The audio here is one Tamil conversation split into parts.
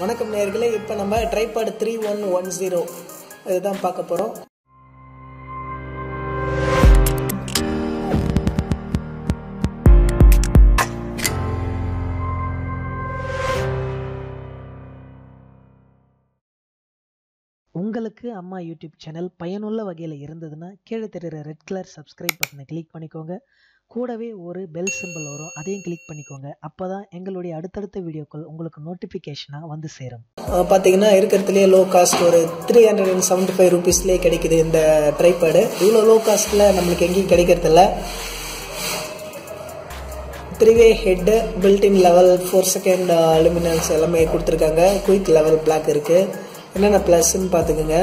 வணக்கம் நேயர்களே, இப்போ நம்ம ட்ரைபாட் 3110 இதுதான் பார்க்க போகிறோம். உங்களுக்கு அம்மா யூடியூப் சேனல் பயனுள்ள வகையில் இருந்ததுன்னா கீழே தெரிகிற ரெட் கலர் சப்ஸ்கிரைப் பட்டனை கிளிக் பண்ணிக்கோங்க. கூடவே ஒரு பெல் சிம்பிள் வரும், அதையும் கிளிக் பண்ணிக்கோங்க. அப்போ தான் எங்களுடைய அடுத்தடுத்த வீடியோக்கள் உங்களுக்கு நோட்டிஃபிகேஷனாக வந்து சேரும். பார்த்தீங்கன்னா இருக்கிறதுலே லோ காஸ்ட் ஒரு 375 ரூபீஸ்லேயே கிடைக்குது இந்த ட்ரைபாடு. இவ்வளோ லோ காஸ்ட்டில் நம்மளுக்கு எங்கேயும் கிடைக்கிறதில்ல. 3-way head, built in level, 4 second aluminiums எல்லாமே கொடுத்துருக்காங்க. குயிக் லெவல் பிளாக் இருக்குது. என்னென்ன ப்ளஸ்ன்னு பார்த்துக்குங்க.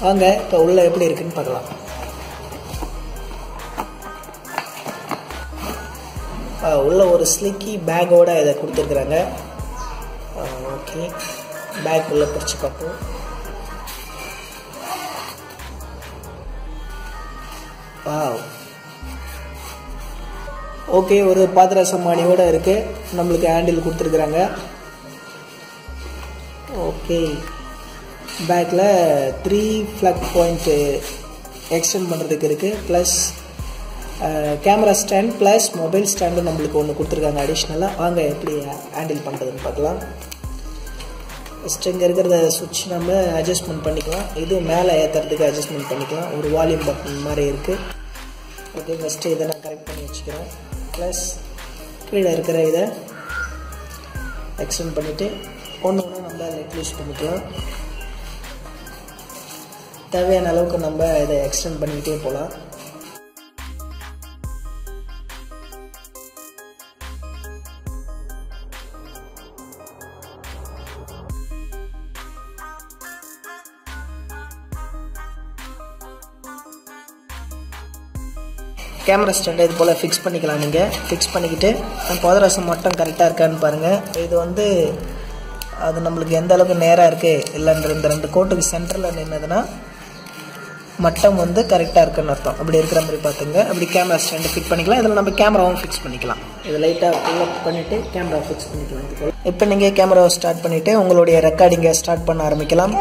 வாங்க இப்போ உள்ள எப்படி இருக்குன்னு பார்க்கலாம். உள்ள ஒரு ஸ்லிக்கி பேக்கோட இதை கொடுத்துருக்குறாங்க. ஓகே, பேக் உள்ள பிரிச்சு பார்ப்போம். ஓகே, ஒரு பாதரசம் மாடியோட இருக்கு. நம்மளுக்கு ஹேண்டில் கொடுத்துருக்குறாங்க. ஓகே, பேக்கில் 3 ஃப்ளக் பாயிண்ட் எக்ஸ்டெண்ட் பண்ணுறதுக்கு இருக்குது. Plus camera stand plus mobile ஸ்டாண்டும் நம்மளுக்கு ஒன்று கொடுத்துருக்காங்க அடிஷ்னலாக. வாங்க எப்படி ஹேண்டில் பண்ணுறதுன்னு பார்க்கலாம். ஃபஸ்ட்டு இங்கே இருக்கிறத சுவிட்ச் நம்ம அட்ஜஸ்ட்மெண்ட் பண்ணிக்கலாம். இது மேலே ஏற்றுறதுக்கு அட்ஜஸ்ட்மெண்ட் பண்ணிக்கலாம். ஒரு வால்யூம் பட்டன் மாதிரி இருக்குது. ஓகே, ஃபஸ்ட்டு இதை நான் கரெக்ட் பண்ணி வச்சுக்கிறேன். ப்ளஸ் கீழே இருக்கிற இதை எக்ஸ்டெண்ட் பண்ணிவிட்டு ஒன்று நம்ம யூஸ் பண்ணிக்கலாம். தேவையான அளவுக்கு நம்ம இதை எக்ஸ்டெண்ட் பண்ணிக்கிட்டே போகலாம். கேமரா ஸ்டாண்டை இது போல் ஃபிக்ஸ் பண்ணிக்கலாம். நீங்கள் ஃபிக்ஸ் பண்ணிக்கிட்டு பாதரசம் மட்டும் கரெக்டாக இருக்கான்னு பாருங்கள். இது வந்து அது நம்மளுக்கு எந்த அளவுக்கு நேராக இருக்குது இல்லைன்ற இந்த 2 கோட்டுக்கு சென்டரில் நின்னதுன்னா மட்டம் வந்து கரெக்டாக இருக்குன்னு அர்த்தம். அப்படி இருக்கிற மாதிரி பார்த்துங்க. அப்படி கேமரா ஸ்டாண்டு ஃபிட் பண்ணிக்கலாம். இதில் நம்ம கேமராவும் ஃபிக்ஸ் பண்ணிக்கலாம். இது லைட்டாக ஃபுல்லப் பண்ணிவிட்டு கேமரா ஃபிக்ஸ் பண்ணிக்கலாம். இப்போ நீங்கள் கேமராவை ஸ்டார்ட் பண்ணிவிட்டு உங்களுடைய ரெக்கார்டிங்கை ஸ்டார்ட் பண்ண ஆரம்பிக்கலாம்.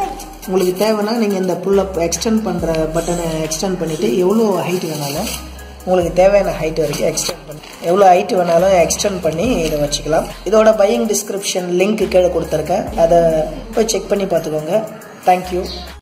உங்களுக்கு தேவைன்னா நீங்கள் இந்த புல்லப் எக்ஸ்டெண்ட் பண்ணுற பட்டனை எக்ஸ்டெண்ட் பண்ணிவிட்டு எவ்வளோ ஹைட் வேணாலும் உங்களுக்கு தேவையான ஹைட் வரைக்கும் எக்ஸ்டெண்ட் பண்ணி எவ்வளோ ஹைட் வேணாலும் எக்ஸ்டெண்ட் பண்ணி இதை வச்சுக்கலாம். இதோட பையிங் டிஸ்கிரிப்ஷன் லிங்க் கீழே கொடுத்துருக்கேன். அதை போய் செக் பண்ணி பார்த்துக்கோங்க. தேங்க்யூ.